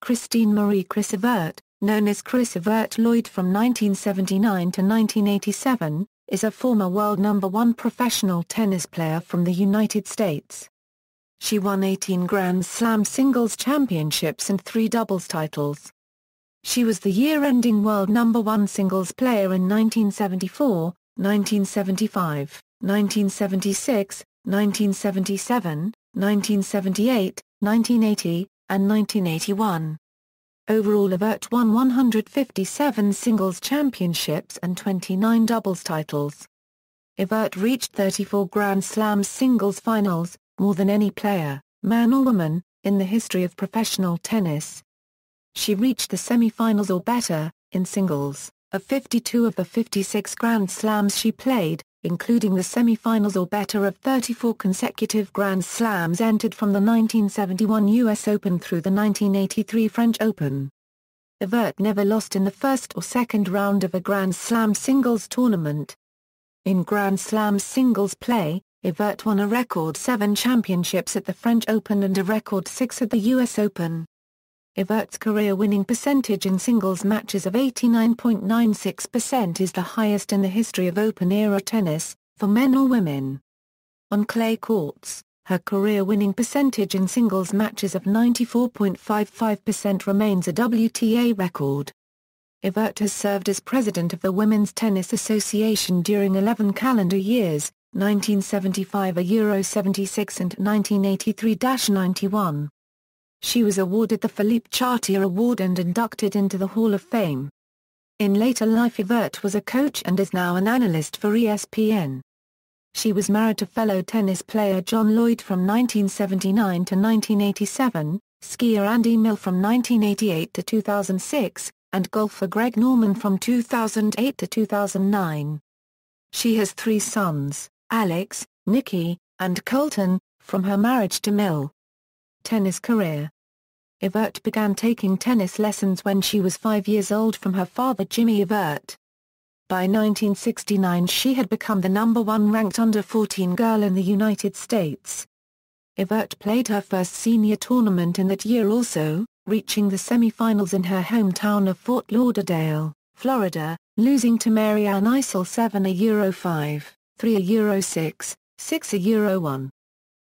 Christine Marie Chris Evert, known as Chris Evert-Lloyd from 1979 to 1987, is a former world number 1 professional tennis player from the United States. She won 18 Grand Slam singles championships and 3 doubles titles. She was the year-ending world number 1 singles player in 1974, 1975, 1976, 1977, 1978, 1980, and 1981. Overall, Evert won 157 singles championships and 29 doubles titles. Evert reached 34 Grand Slam singles finals, more than any player, man or woman, in the history of professional tennis. She reached the semifinals or better, in singles, of 52 of the 56 Grand Slams she played, including the semifinals or better of 34 consecutive Grand Slams entered from the 1971 US Open through the 1983 French Open. Evert never lost in the first or second round of a Grand Slam singles tournament. In Grand Slam singles play, Evert won a record 7 championships at the French Open and a record 6 at the US Open. Evert's career winning percentage in singles matches of 89.96% is the highest in the history of open-era tennis, for men or women. On clay courts, her career winning percentage in singles matches of 94.55% remains a WTA record. Evert has served as president of the Women's Tennis Association during 11 calendar years, 1975 a Euro 76 and 1983-91. She was awarded the Philippe Chartier Award and inducted into the Hall of Fame. In later life, Evert was a coach and is now an analyst for ESPN. She was married to fellow tennis player John Lloyd from 1979 to 1987, skier Andy Mill from 1988 to 2006, and golfer Greg Norman from 2008 to 2009. She has 3 sons, Alex, Nicky, and Colton, from her marriage to Mill. Tennis career. Evert began taking tennis lessons when she was 5 years old from her father Jimmy Evert. By 1969 she had become the number 1 ranked under-14 girl in the United States. Evert played her first senior tournament in that year also, reaching the semifinals in her hometown of Fort Lauderdale, Florida, losing to Mary Ann Eisel 7 a Euro 5, 3 a Euro 6, 6 a Euro 1.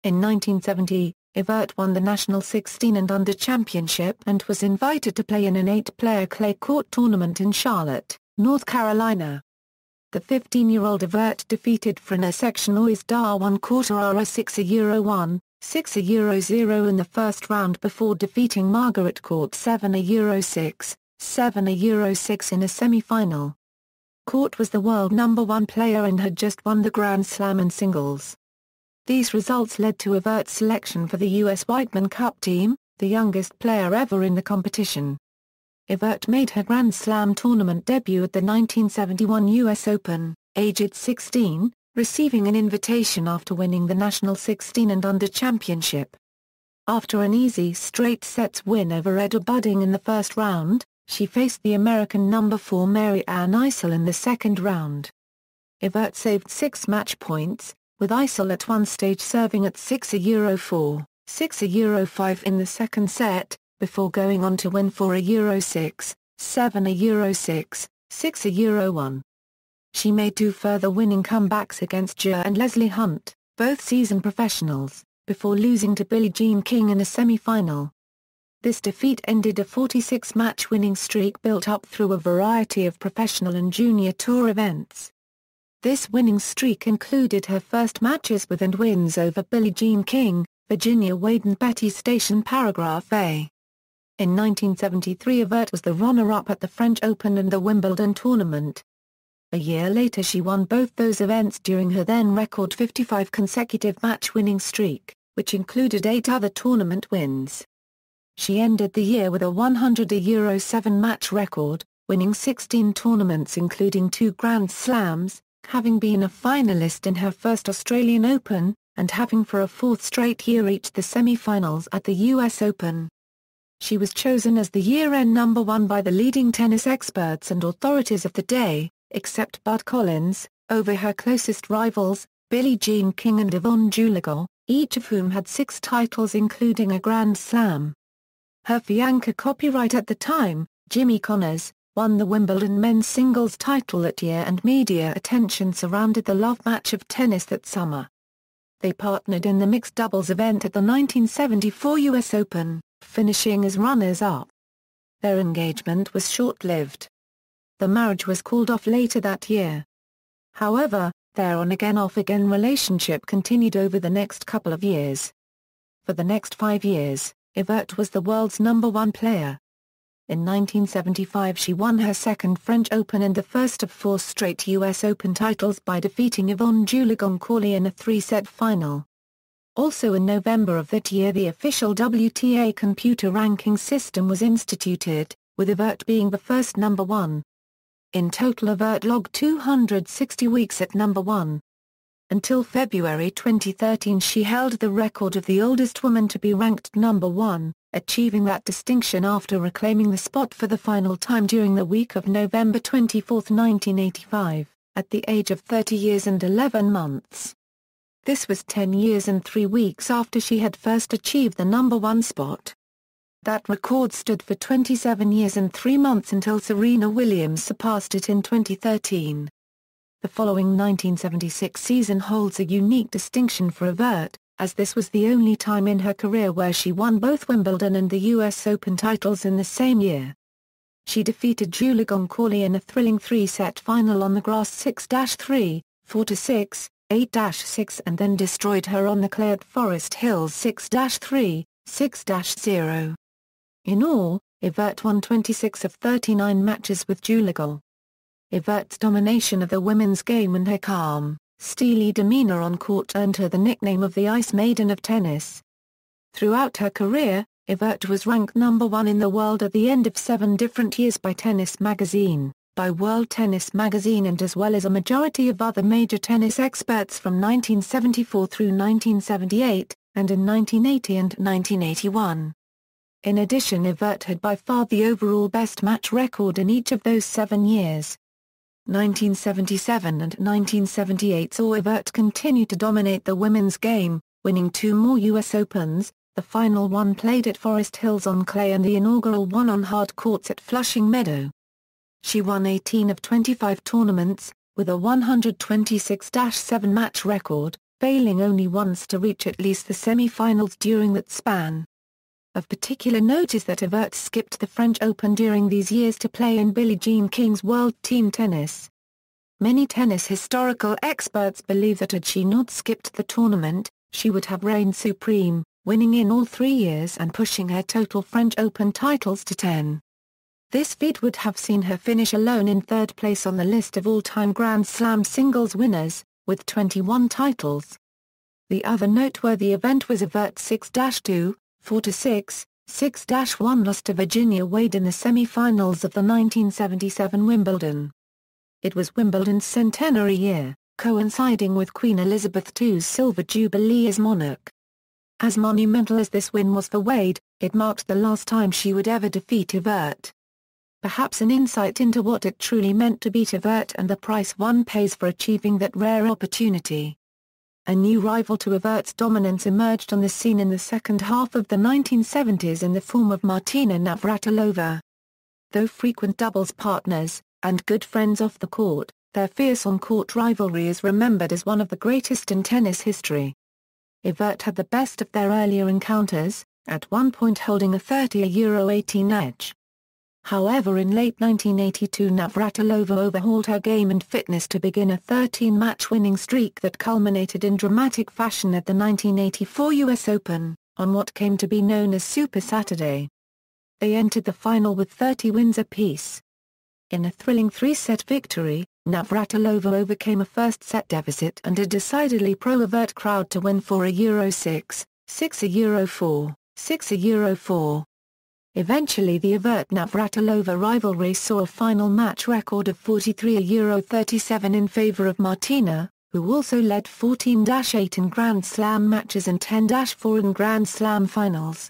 In 1970, Evert won the National 16 and Under Championship and was invited to play in an 8-player clay court tournament in Charlotte, North Carolina. The 15-year-old Evert defeated Frina Sectionois Darwan Quartararo 6 a Euro 1, 6 a Euro 0 in the first round before defeating Margaret Court 7 a Euro 6, 7 a Euro 6 in a semi-final. Court was the world number 1 player and had just won the Grand Slam in singles. These results led to Evert's selection for the U.S. Whiteman Cup team, the youngest player ever in the competition. Evert made her Grand Slam tournament debut at the 1971 U.S. Open, aged 16, receiving an invitation after winning the National 16 and Under Championship. After an easy straight sets win over Eda Budding in the first round, she faced the American number 4 Mary Ann Eisel in the second round. Evert saved 6 match points, with Eisel at one stage serving at 6 a Euro 4, 6 a Euro 5 in the second set, before going on to win 4 a Euro 6, 7 a Euro 6, 6 a Euro 1. She made 2 further winning comebacks against Jia and Leslie Hunt, both seasoned professionals, before losing to Billie Jean King in a semi-final. This defeat ended a 46-match winning streak built up through a variety of professional and junior tour events. This winning streak included her first matches with and wins over Billie Jean King, Virginia Wade and Betty Station Paragraph A. In 1973 Evert was the runner-up at the French Open and the Wimbledon tournament. A year later she won both those events during her then-record 55 consecutive match-winning streak, which included 8 other tournament wins. She ended the year with a 100 a Euro 7 match record, winning 16 tournaments including 2 Grand Slams, having been a finalist in her first Australian Open, and having for a 4th straight year reached the semi-finals at the US Open. She was chosen as the year-end number 1 by the leading tennis experts and authorities of the day, except Bud Collins, over her closest rivals, Billie Jean King and Yvonne Julegor, each of whom had 6 titles including a Grand Slam. Her fiancé copyright at the time, Jimmy Connors, won the Wimbledon men's singles title that year, and media attention surrounded the love match of tennis that summer. They partnered in the mixed doubles event at the 1974 US Open, finishing as runners-up. Their engagement was short-lived. The marriage was called off later that year. However, their on-again off-again relationship continued over the next couple of years. For the next 5 years, Evert was the world's #1 player. In 1975 she won her second French Open and the first of 4 straight US Open titles by defeating Yvonne Juligon-Corley in a 3-set final. Also in November of that year the official WTA computer ranking system was instituted, with Evert being the first #1. In total Evert logged 260 weeks at #1. Until February 2013 she held the record of the oldest woman to be ranked #1, achieving that distinction after reclaiming the spot for the final time during the week of November 24, 1985, at the age of 30 years and 11 months. This was 10 years and 3 weeks after she had first achieved the #1 spot. That record stood for 27 years and 3 months until Serena Williams surpassed it in 2013. The following 1976 season holds a unique distinction for Evert, as this was the only time in her career where she won both Wimbledon and the US Open titles in the same year. She defeated Juligon-Corley in a thrilling 3-set final on the grass 6-3, 4-6, 8-6 and then destroyed her on the clay at Forest Hills 6-3, 6-0. In all, Evert won 26 of 39 matches with Juligon. Evert's domination of the women's game and her calm, steely demeanor on court earned her the nickname of the Ice Maiden of tennis. Throughout her career, Evert was ranked #1 in the world at the end of 7 different years by Tennis Magazine, by World Tennis Magazine and as well as a majority of other major tennis experts from 1974 through 1978, and in 1980 and 1981. In addition Evert had by far the overall best match record in each of those 7 years. 1977 and 1978 saw Evert continue to dominate the women's game, winning 2 more US Opens, the final one played at Forest Hills on clay and the inaugural one on hard courts at Flushing Meadow. She won 18 of 25 tournaments, with a 126-7 match record, failing only once to reach at least the semi-finals during that span. Of particular note is that Evert skipped the French Open during these years to play in Billie Jean King's World Team Tennis. Many tennis historical experts believe that had she not skipped the tournament, she would have reigned supreme, winning in all 3 years and pushing her total French Open titles to 10. This feat would have seen her finish alone in 3rd place on the list of all-time Grand Slam singles winners, with 21 titles. The other noteworthy event was Evert's 6-2, 4-6, 6-1 loss to Virginia Wade in the semi-finals of the 1977 Wimbledon. It was Wimbledon's centenary year, coinciding with Queen Elizabeth II's silver jubilee as monarch. As monumental as this win was for Wade, it marked the last time she would ever defeat Evert. Perhaps an insight into what it truly meant to beat Evert and the price one pays for achieving that rare opportunity. A new rival to Evert's dominance emerged on the scene in the second half of the 1970s in the form of Martina Navratilova. Though frequent doubles partners, and good friends off the court, their fierce on-court rivalry is remembered as one of the greatest in tennis history. Evert had the best of their earlier encounters, at one point holding a 30-18 edge. However, in late 1982 Navratilova overhauled her game and fitness to begin a 13-match winning streak that culminated in dramatic fashion at the 1984 US Open, on what came to be known as Super Saturday. They entered the final with 30 wins apiece. In a thrilling 3-set victory, Navratilova overcame a first-set deficit and a decidedly pro-Evert crowd to win for a Euro 6, 6 a Euro 4, 6 a Euro 4. Eventually the Evert-Navratilova rivalry saw a final match record of 43 a Euro 37 in favor of Martina, who also led 14-8 in Grand Slam matches and 10-4 in Grand Slam finals.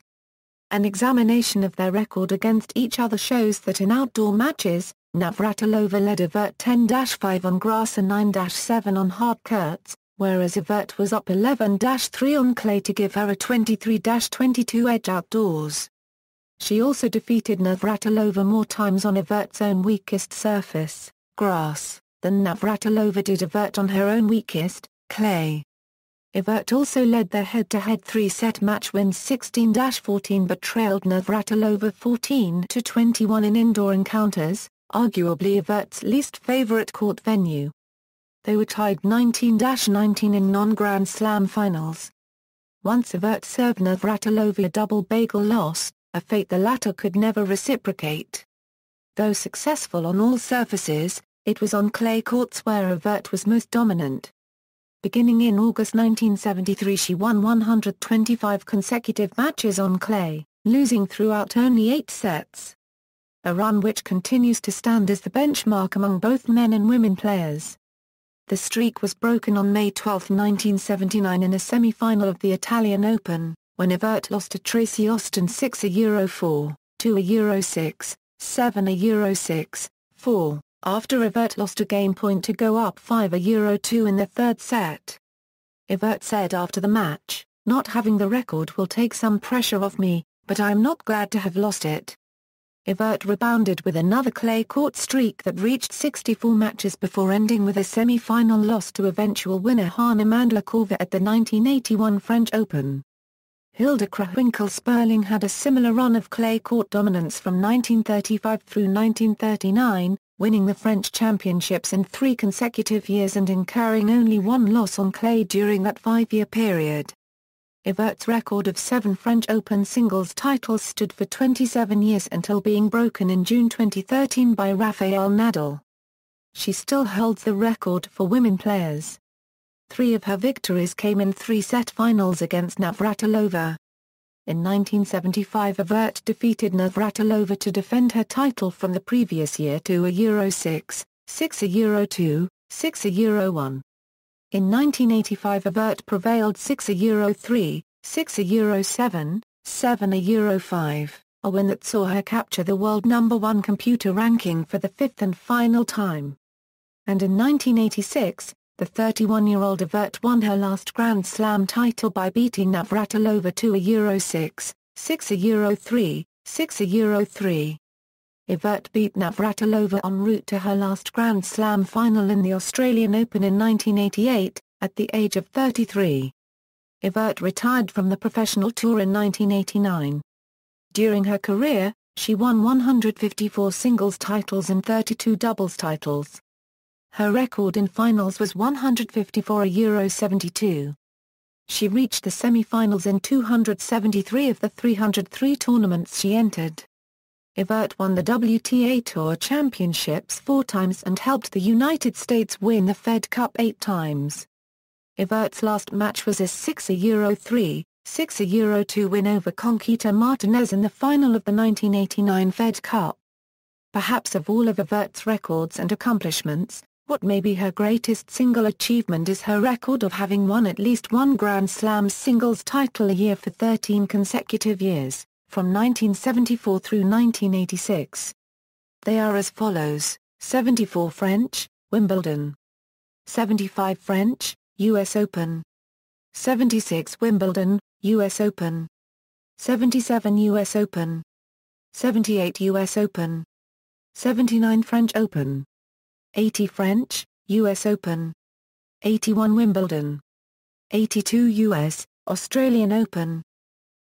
An examination of their record against each other shows that in outdoor matches, Navratilova led Evert 10-5 on grass and 9-7 on hard courts, whereas Evert was up 11-3 on clay to give her a 23-22 edge outdoors. She also defeated Navratilova more times on Evert's own weakest surface, grass, than Navratilova did Evert on her own weakest, clay. Evert also led their head-to-head three-set match wins 16-14 but trailed Navratilova 14-21 in indoor encounters, arguably Evert's least favorite court venue. They were tied 19-19 in non-Grand Slam finals. Once Evert served Navratilova a double bagel loss, a fate the latter could never reciprocate. Though successful on all surfaces, it was on clay courts where Evert was most dominant. Beginning in August 1973 she won 125 consecutive matches on clay, losing throughout only 8 sets. A run which continues to stand as the benchmark among both men and women players. The streak was broken on May 12, 1979 in a semi-final of the Italian Open, when Evert lost to Tracy Austin 6-4, 2-6, 7-6, 4. After Evert lost a game point to go up 5-2 in the third set. Evert said after the match, "Not having the record will take some pressure off me, but I am not glad to have lost it." Evert rebounded with another clay court streak that reached 64 matches before ending with a semi-final loss to eventual winner Hana Mandlikova at the 1981 French Open. Hilda Krawinkle-Sperling had a similar run of clay court dominance from 1935 through 1939, winning the French championships in 3 consecutive years and incurring only 1 loss on clay during that 5-year period. Evert's record of 7 French Open singles titles stood for 27 years until being broken in June 2013 by Rafael Nadal. She still holds the record for women players. 3 of her victories came in 3-set finals against Navratilova. In 1975 Evert defeated Navratilova to defend her title from the previous year 2-6, 6-2, 6-1. In 1985 Evert prevailed 6-3, 6-7, 7-5, a win that saw her capture the world #1 computer ranking for the 5th and final time. And in 1986, the 31-year-old Evert won her last Grand Slam title by beating Navratilova 2-6, 6-3, 6-3. Evert beat Navratilova en route to her last Grand Slam final in the Australian Open in 1988, at the age of 33. Evert retired from the professional tour in 1989. During her career, she won 154 singles titles and 32 doubles titles. Her record in finals was 154-72. She reached the semi-finals in 273 of the 303 tournaments she entered. Evert won the WTA Tour Championships 4 times and helped the United States win the Fed Cup 8 times. Evert's last match was a 6-3, 6-2 win over Conchita Martinez in the final of the 1989 Fed Cup. Perhaps of all of Evert's records and accomplishments, what may be her greatest single achievement is her record of having won at least 1 Grand Slam singles title a year for 13 consecutive years, from 1974 through 1986. They are as follows: 74 French, Wimbledon; 75 French, US Open; 76 Wimbledon, US Open; 77 US Open; 78 US Open; 79 French Open; 80 French, US Open; 81 Wimbledon; 82 US, Australian Open;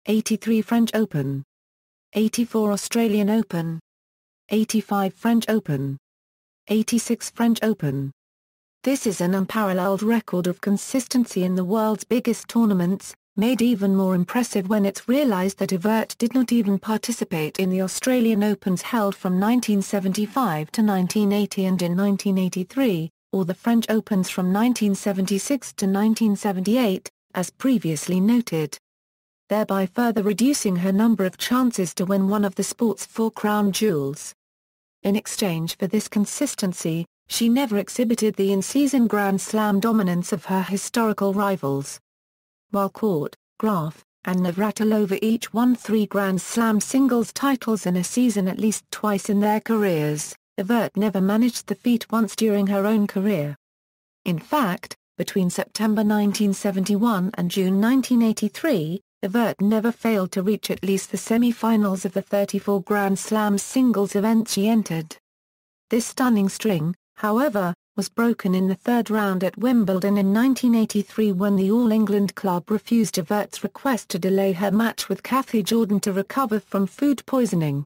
83 French Open; 84 Australian Open; 85 French Open; 86 French Open. This is an unparalleled record of consistency in the world's biggest tournaments, made even more impressive when it's realized that Evert did not even participate in the Australian Opens held from 1975 to 1980 and in 1983, or the French Opens from 1976 to 1978, as previously noted, thereby further reducing her number of chances to win one of the sport's 4 crown jewels. In exchange for this consistency, she never exhibited the in-season Grand Slam dominance of her historical rivals. While Court, Graf, and Navratilova each won 3 Grand Slam singles titles in a season at least twice in their careers, Evert never managed the feat once during her own career. In fact, between September 1971 and June 1983, Evert never failed to reach at least the semi-finals of the 34 Grand Slam singles events she entered. This stunning string, however, was broken in the third round at Wimbledon in 1983 when the All England club refused Evert's request to delay her match with Kathy Jordan to recover from food poisoning.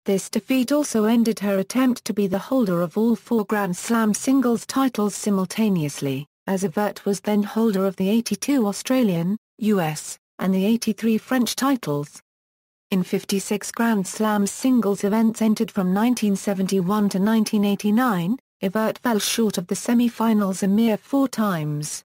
This defeat also ended her attempt to be the holder of all 4 Grand Slam singles titles simultaneously, as Evert was then holder of the 82 Australian, US, and the 83 French titles. In 56 Grand Slam singles events entered from 1971 to 1989, Evert fell short of the semi-finals a mere 4 times.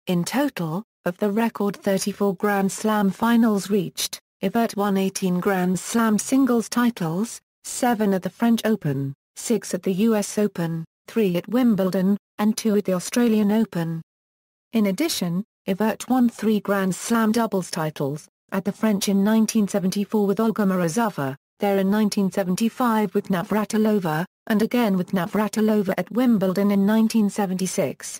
In total, of the record 34 Grand Slam finals reached, Evert won 18 Grand Slam singles titles, 7 at the French Open, 6 at the US Open, 3 at Wimbledon, and 2 at the Australian Open. In addition, Evert won 3 Grand Slam doubles titles, at the French in 1974 with Olga Morozova, there in 1975 with Navratilova, and again with Navratilova at Wimbledon in 1976.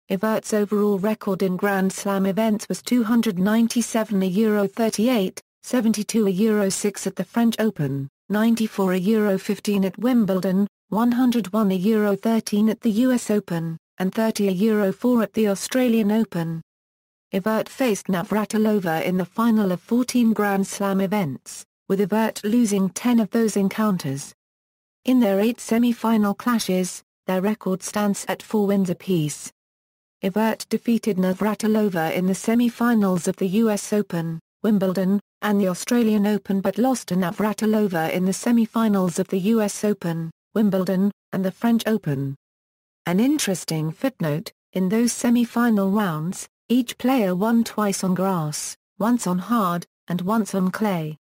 Evert's overall record in Grand Slam events was 297 Euro 38, 72 Euro 6 at the French Open, 94 Euro 15 at Wimbledon, 101 Euro 13 at the US Open, and 30 Euro 4 at the Australian Open. Evert faced Navratilova in the final of 14 Grand Slam events, with Evert losing 10 of those encounters. In their 8 semi-final clashes, their record stands at 4 wins apiece. Evert defeated Navratilova in the semi-finals of the US Open, Wimbledon, and the Australian Open but lost to Navratilova in the semi-finals of the US Open, Wimbledon, and the French Open. An interesting footnote, in those semi-final rounds, each player won twice on grass, once on hard, and once on clay.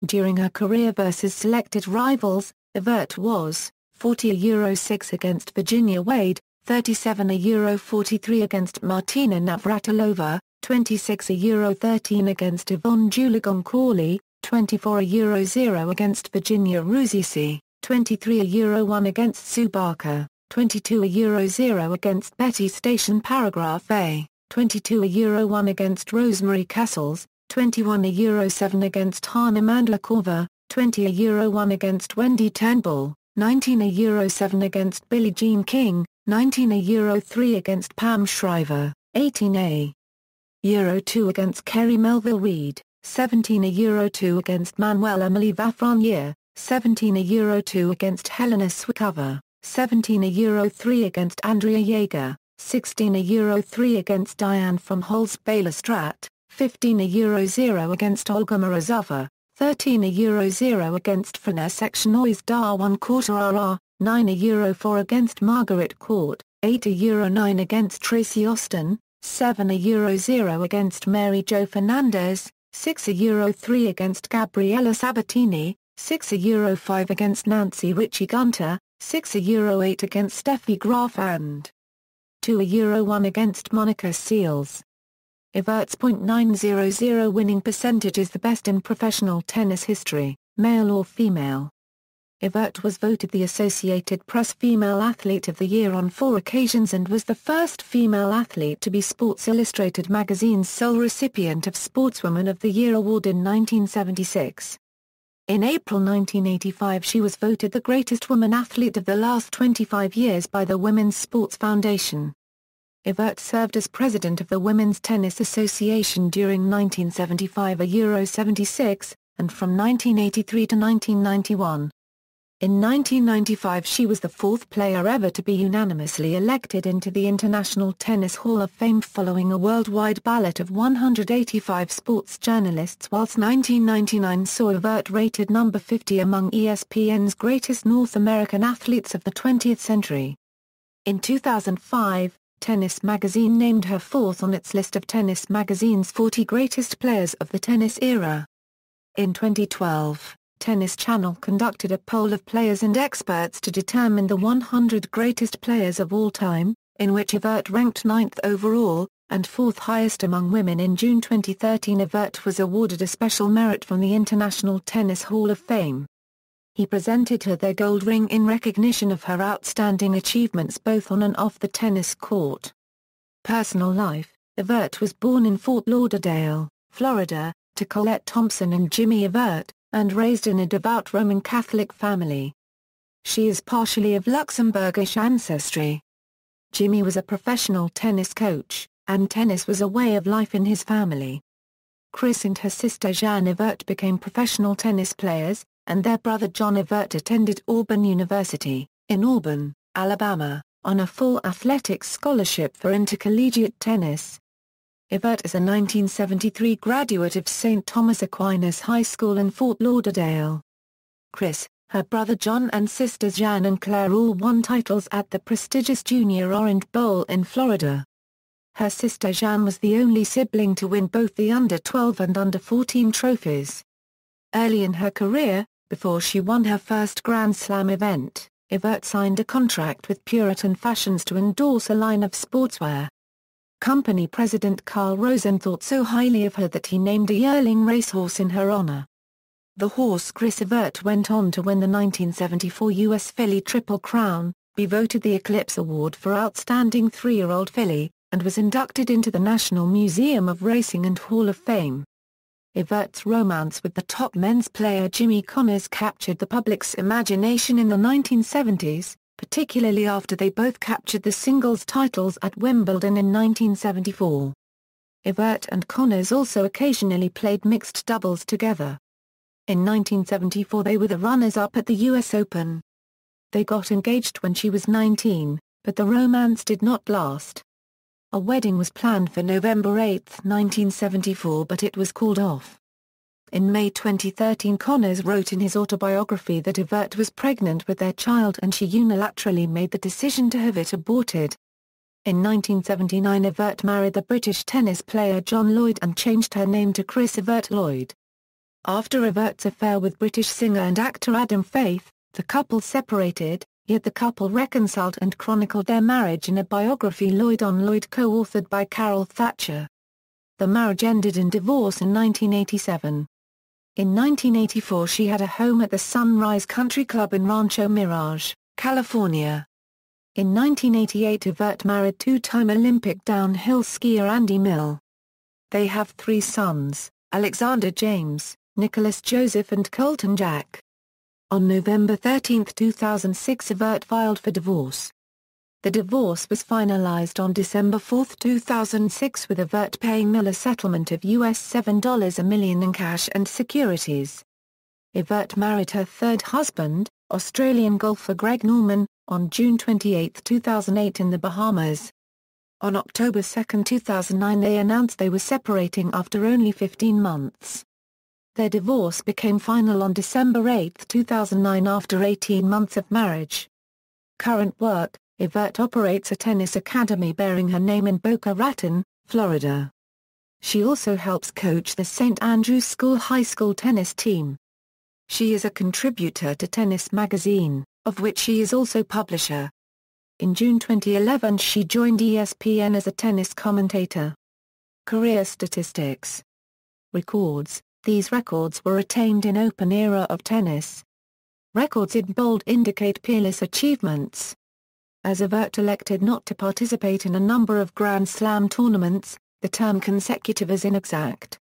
During her career versus selected rivals, Evert was 40 Euro 6 against Virginia Wade, 37 Euro 43 against Martina Navratilova, 26 Euro 13 against Yvonne Goolagong-Crawley, 24 Euro 0 against Virginia Ruzici, 23 Euro 1 against Sue Barker, 22 Euro 0 against Betty Station Paragraph A, 22 Euro 1 against Rosemary Castles, 21 Euro 7 against Hana Mandlakova, 20 Euro 1 against Wendy Turnbull, 19 Euro 7 against Billie Jean King, 19 Euro 3 against Pam Shriver, 18 Euro 2 against Kerry Melville Reid, 17 Euro 2 against Manuel Emily Lafreniere, 17 Euro 2 against Helena Swikova, 17 Euro 3 against Andrea Jaeger, 16 Euro 3 against Diane from Holz-Baylor-Strat, 15 Euro 0 against Olga Morozova, 13 Euro 0 against Frana Sectionoise Darwan Quartarara, 9 Euro 4 against Margaret Court, 8 Euro 9 against Tracy Austin, 7 Euro 0 against Mary Jo Fernandez, 6 Euro 3 against Gabriella Sabatini, 6 Euro 5 against Nancy Ritchie Gunter, 6 Euro 8 against Steffi Graf and 2 Euro 1 against Monica Seales. Evert's .900 winning percentage is the best in professional tennis history, male or female. Evert was voted the Associated Press Female Athlete of the Year on 4 occasions and was the first female athlete to be Sports Illustrated magazine's sole recipient of Sportswoman of the Year award in 1976. In April 1985 she was voted the greatest woman athlete of the last 25 years by the Women's Sports Foundation. Evert served as president of the Women's Tennis Association during 1975 Euro 76, and from 1983 to 1991. In 1995 she was the 4th player ever to be unanimously elected into the International Tennis Hall of Fame following a worldwide ballot of 185 sports journalists, whilst 1999 saw Evert rated number 50 among ESPN's greatest North American athletes of the 20th century. In 2005, Tennis Magazine named her 4th on its list of Tennis Magazine's 40 greatest players of the tennis era. In 2012, Tennis Channel conducted a poll of players and experts to determine the 100 greatest players of all time, in which Evert ranked 9th overall, and 4th highest among women. In June 2013 Evert was awarded a special merit from the International Tennis Hall of Fame. He presented her their gold ring in recognition of her outstanding achievements both on and off the tennis court. Personal life: Evert was born in Fort Lauderdale, Florida, to Colette Thompson and Jimmy Evert, and raised in a devout Roman Catholic family. She is partially of Luxembourgish ancestry. Jimmy was a professional tennis coach, and tennis was a way of life in his family. Chris and her sister Jeanne Evert became professional tennis players, and their brother John Evert attended Auburn University, in Auburn, Alabama, on a full athletics scholarship for intercollegiate tennis. Evert is a 1973 graduate of St. Thomas Aquinas High School in Fort Lauderdale. Chris, her brother John and sisters Jeanne and Claire all won titles at the prestigious Junior Orange Bowl in Florida. Her sister Jeanne was the only sibling to win both the Under-12 and Under-14 trophies. Early in her career, before she won her first Grand Slam event, Evert signed a contract with Puritan Fashions to endorse a line of sportswear. Company president Carl Rosen thought so highly of her that he named a yearling racehorse in her honor. The horse Chris Evert went on to win the 1974 U.S. Filly Triple Crown, be voted the Eclipse Award for Outstanding 3-Year-Old Filly, and was inducted into the National Museum of Racing and Hall of Fame. Evert's romance with the top men's player Jimmy Connors captured the public's imagination in the 1970s, particularly after they both captured the singles titles at Wimbledon in 1974. Evert and Connors also occasionally played mixed doubles together. In 1974 they were the runners-up at the US Open. They got engaged when she was 19, but the romance did not last. A wedding was planned for November 8, 1974, but it was called off. In May 2013, Connors wrote in his autobiography that Evert was pregnant with their child and she unilaterally made the decision to have it aborted. In 1979, Evert married the British tennis player John Lloyd and changed her name to Chris Evert-Lloyd. After Evert's affair with British singer and actor Adam Faith, the couple separated, yet the couple reconciled and chronicled their marriage in a biography Lloyd on Lloyd co-authored by Carol Thatcher. The marriage ended in divorce in 1987. In 1984 she had a home at the Sunrise Country Club in Rancho Mirage, California. In 1988 Evert married two-time Olympic downhill skier Andy Mill. They have 3 sons, Alexander James, Nicholas Joseph and Colton Jack. On November 13, 2006 Evert filed for divorce. The divorce was finalized on December 4, 2006 with Evert paying Mill a settlement of $7 million in cash and securities. Evert married her third husband, Australian golfer Greg Norman, on June 28, 2008 in the Bahamas. On October 2, 2009 they announced they were separating after only 15 months. Their divorce became final on December 8, 2009 after 18 months of marriage. Current work: Evert operates a tennis academy bearing her name in Boca Raton, Florida. She also helps coach the St. Andrews School High School tennis team. She is a contributor to Tennis Magazine, of which she is also publisher. In June 2011 she joined ESPN as a tennis commentator. Career statistics. Records. These records were attained in open era of tennis. Records in bold indicate peerless achievements. As Evert elected not to participate in a number of Grand Slam tournaments, the term consecutive is inexact.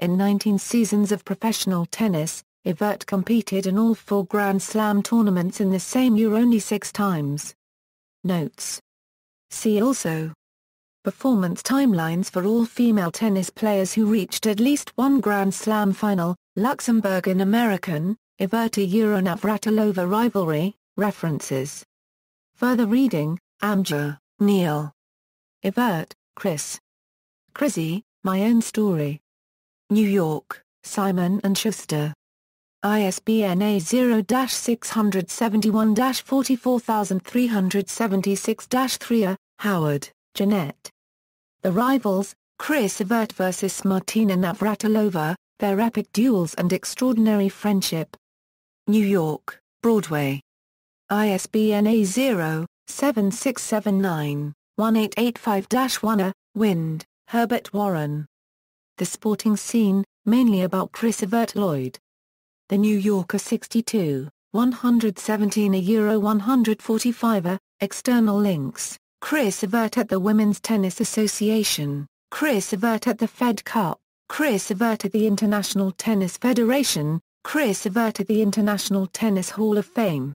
In 19 seasons of professional tennis, Evert competed in all 4 Grand Slam tournaments in the same year only 6 times. Notes. See also: Performance timelines for all female tennis players who reached at least one Grand Slam final, Luxembourgian American, Evert-Lloyd Navratilova rivalry, references. Further reading: Amjar, Neil. Evert, Chris. Chrissy, My Own Story. New York, Simon & Schuster. ISBN A0-671-44376-3. Howard, Jeanette. The Rivals, Chris Evert vs. Martina Navratilova, Their Epic Duels and Extraordinary Friendship. New York, Broadway. ISBN A0-7679-1885-1. Wind, Herbert Warren. The Sporting Scene, mainly about Chris Evert-Lloyd. The New Yorker 62, 117 €145. External links: Chris Evert at the Women's Tennis Association, Chris Evert at the Fed Cup, Chris Evert of the International Tennis Federation, Chris Evert of the International Tennis Hall of Fame.